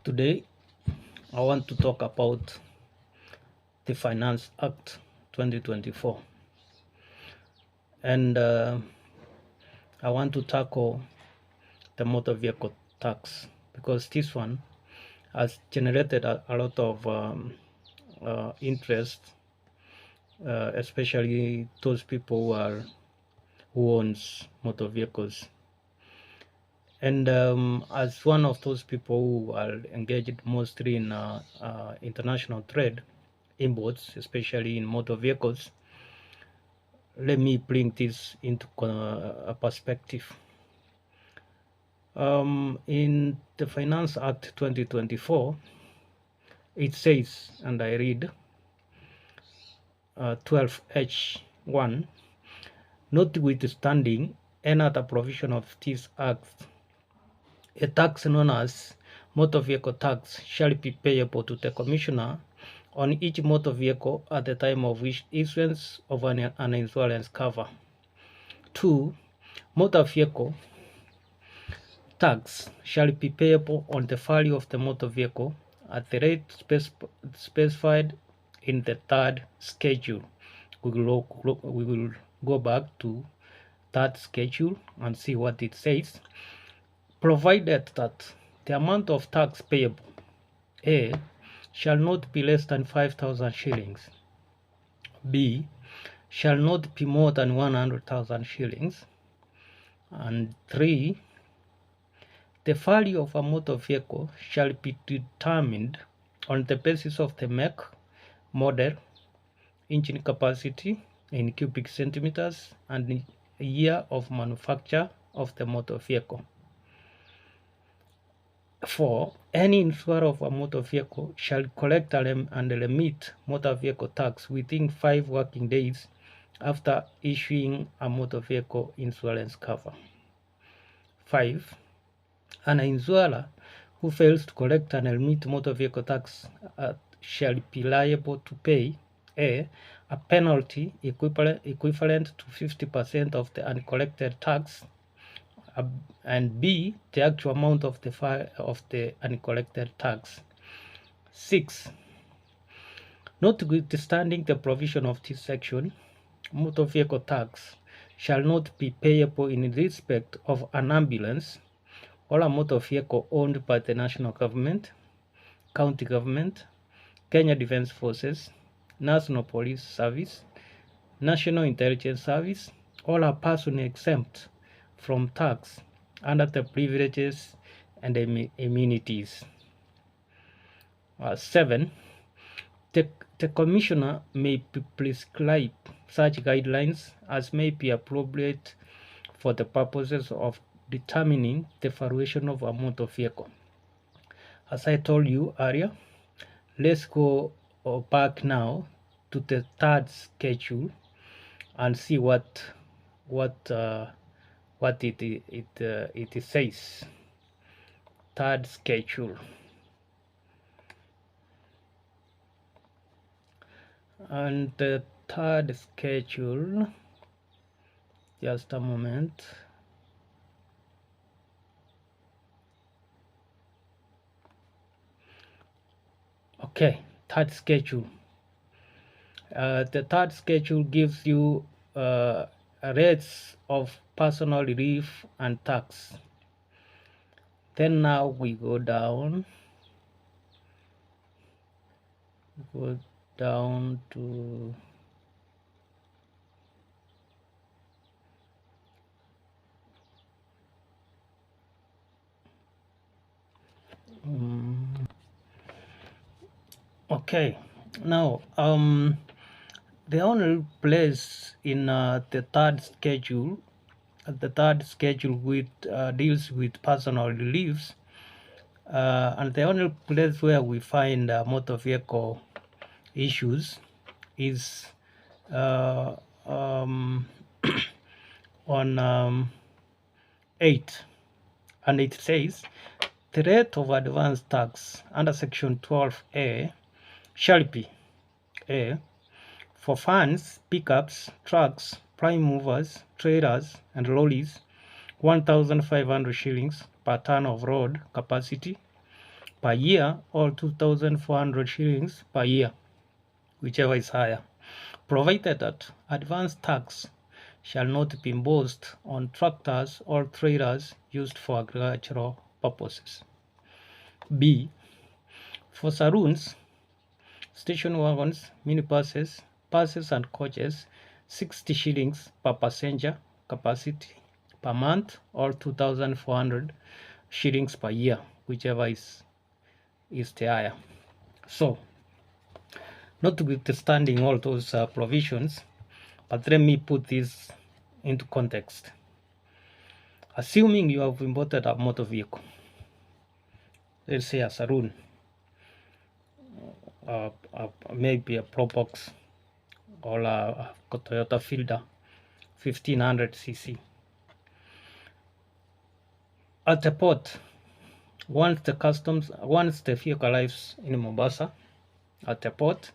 Today, I want to talk about the Finance Act 2024, and I want to tackle the motor vehicle tax because this one has generated a lot of interest, especially those people who owns motor vehicles. And as one of those people who are engaged mostly in international trade, imports, especially in motor vehicles, let me bring this into a perspective. In the Finance Act 2024, it says, and I read 12H1, notwithstanding any other provision of this act, a tax known as motor vehicle tax shall be payable to the commissioner on each motor vehicle at the time of which issuance of an insurance cover. 2. Motor vehicle tax shall be payable on the value of the motor vehicle at the rate specified in the third schedule. We will go back to that schedule and see what it says, provided that the amount of tax payable, A, shall not be less than 5,000 shillings, B, shall not be more than 100,000 shillings, and 3, the value of a motor vehicle shall be determined on the basis of the make, model, engine capacity in cubic centimeters, and the year of manufacture of the motor vehicle. 4. Any insurer of a motor vehicle shall collect and remit motor vehicle tax within 5 working days after issuing a motor vehicle insurance cover. 5. An insurer who fails to collect and remit motor vehicle tax shall be liable to pay A penalty equivalent to 50% of the uncollected tax, and B, the actual amount of the uncollected tax. 6. Notwithstanding the provision of this section, motor vehicle tax shall not be payable in respect of an ambulance or a motor vehicle owned by the national government, county government, Kenya Defence Forces, National Police Service, National Intelligence Service, or a person exempt from tax under the privileges and immunities. 7. The commissioner may prescribe such guidelines as may be appropriate for the purposes of determining the valuation of a motor vehicle. As I told you earlier, let's go back now to the third schedule and see what it says. Third schedule. And the third schedule, just a moment. Okay, third schedule. The third schedule gives you rates of personal relief and tax. Then now we go down to okay, now the only place in the third schedule with deals with personal reliefs, and the only place where we find motor vehicle issues is on 8, and it says the rate of advance tax under section 12A shall be A, for vans, pickups, trucks, prime movers, trailers, and lorries, 1,500 shillings per ton of road capacity, per year or 2,400 shillings per year, whichever is higher, provided that advance tax shall not be imposed on tractors or trailers used for agricultural purposes. B. For saloons, station wagons, minibuses, buses and coaches, 60 shillings per passenger capacity per month or 2,400 shillings per year, whichever is the higher. So, notwithstanding all those provisions, but let me put this into context. Assuming you have imported a motor vehicle, let's say a saloon, maybe a Probox or a Toyota Fielder 1500cc. At the port, once the vehicle arrives in Mombasa at the port,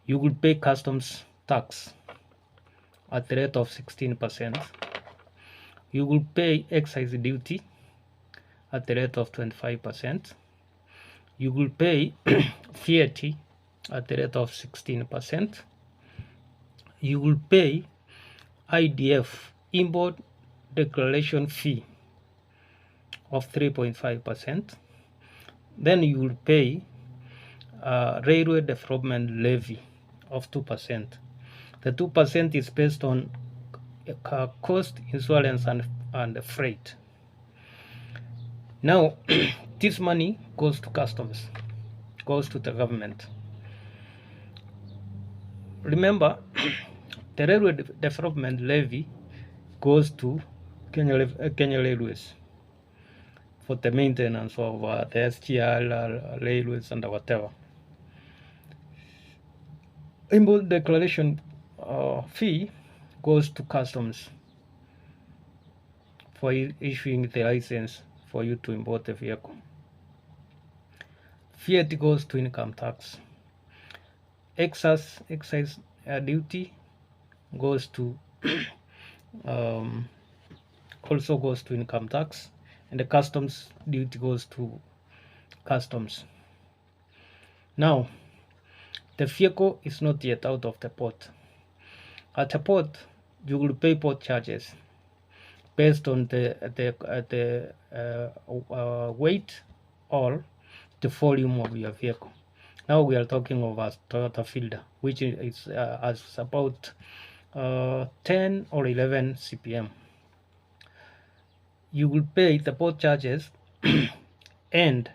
you will pay customs tax at the rate of 16%. You will pay excise duty at the rate of 25%. You will pay VAT at the rate of 16%. You will pay IDF, import declaration fee, of 3.5%. Then you will pay railway development levy of 2%. The 2% is based on cost, insurance, and freight. Now, this money goes to customs, goes to the government. Remember, the railway development levy goes to Kenya Railways for the maintenance of the SGR railways and whatever. Import declaration fee goes to customs for issuing the license for you to import the vehicle. VAT goes to income tax. Excise duty goes to also goes to income tax, and the customs duty goes to customs. Now, the vehicle is not yet out of the port. At the port, you will pay port charges based on the weight or the volume of your vehicle. Now we are talking of a Toyota Fielder, which is has about 10 or 11 CPM. You will pay the port charges and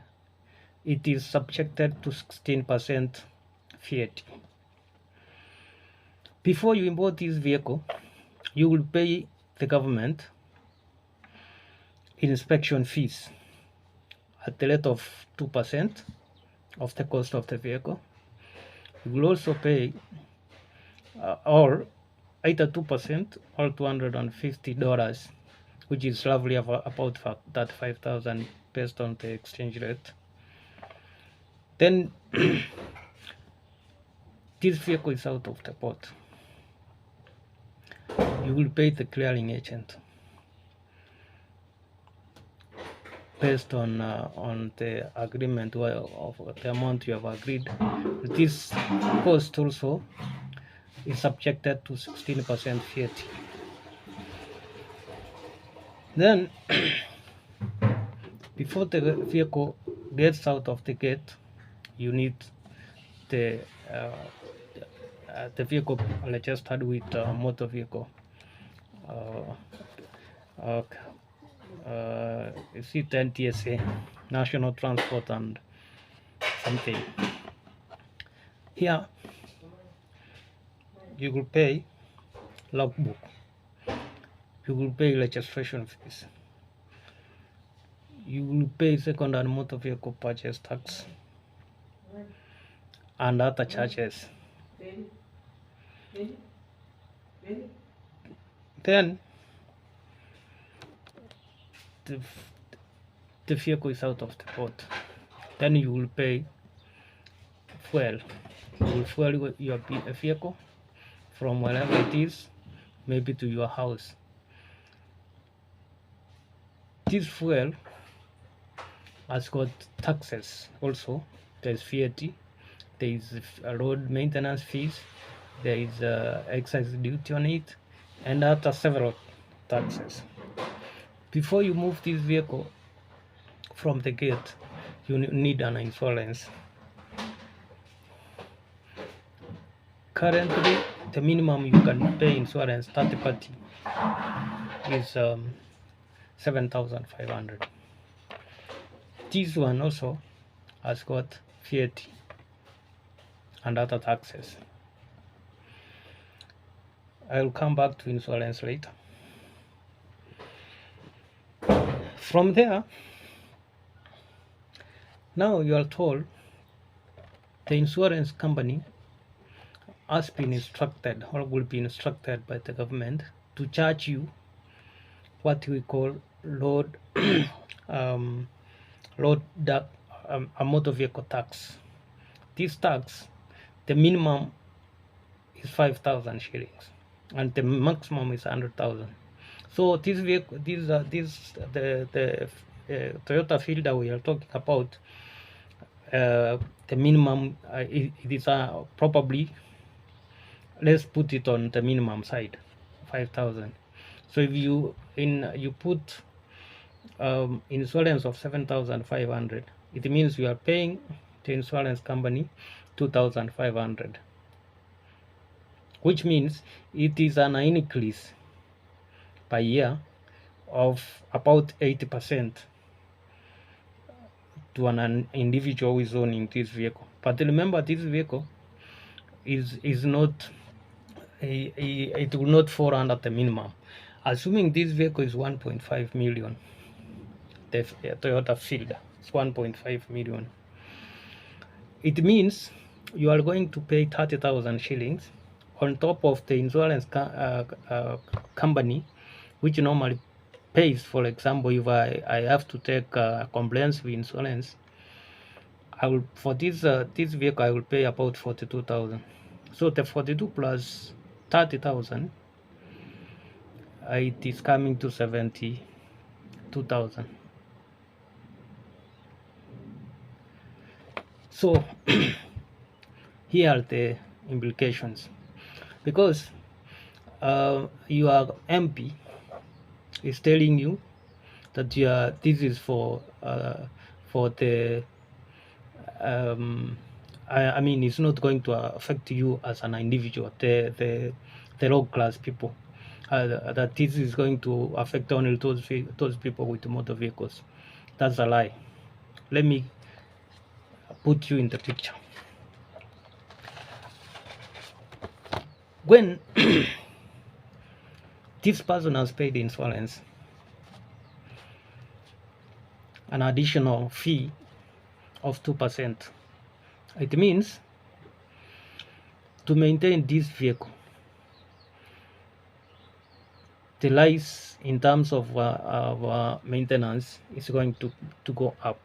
it is subjected to 16% VAT. Before you import this vehicle, you will pay the government inspection fees at the rate of 2% of the cost of the vehicle. You will also pay or either 2% or $250, which is roughly about that 5,000 based on the exchange rate. Then this vehicle is out of the port. You will pay the clearing agent based on the agreement of the amount you have agreed. This cost also is subjected to 16% VAT. Then, before the vehicle gets out of the gate, you need the vehicle registered with motor vehicle. Is it NTSA, National Transport and something. Here, you will pay logbook. You will pay registration fees. You will pay second-hand motor vehicle purchase tax and other charges. Then the vehicle is out of the port. Then you will pay fuel. You will fuel your vehicle from wherever it is, maybe to your house. This fuel has got taxes also. There's VAT, there is road maintenance fees, there is excise duty on it, and other several taxes. Before you move this vehicle from the gate, you need an insurance. Currently, the minimum you can pay insurance third party is 7,500. This one also has got VAT and other taxes. I'll come back to insurance later. From there, now you are told the insurance company has been instructed or will be instructed by the government to charge you what we call road a motor vehicle tax. This tax, the minimum is 5,000 shillings and the maximum is 100,000. So this vehicle, the Toyota Fielder we are talking about, the minimum it is probably, let's put it on the minimum side, 5,000. So if you put insurance of 7,500, it means you are paying the insurance company 2,500, which means it is an increase per year of about 80% to an individual who is owning this vehicle. But remember, this vehicle is not it will not fall under the minimum. Assuming this vehicle is 1.5 million, the Toyota Fielder is 1.5 million. It means you are going to pay 30,000 shillings on top of the insurance company, which normally pays. For example, if I have to take comprehensive insurance, I will, for this vehicle I will pay about 42,000. So the 42 plus 30,000, it is coming to 72,000. So here are the implications, because your MP is telling you that this is for the I mean, it's not going to affect you as an individual, the low class people. That this is going to affect only those people with motor vehicles. That's a lie. Let me put you in the picture. When this person has paid insurance, an additional fee of 2%, it means to maintain this vehicle, the life in terms of maintenance is going to go up.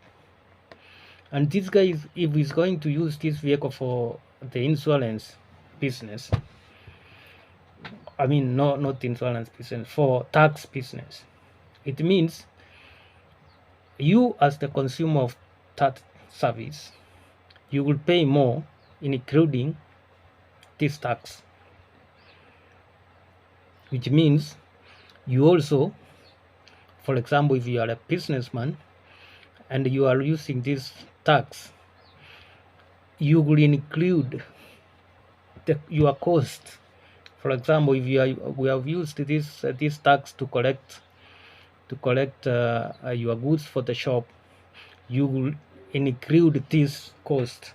And this guy, if he's going to use this vehicle for the insurance business, I mean, not insurance business, for tax business, it means you as the consumer of that service, you will pay more, including this tax, which means you also, for example, if you are a businessman and you are using this tax, you will include your cost. For example, if we have used this tax to collect your goods for the shop, you will include this cost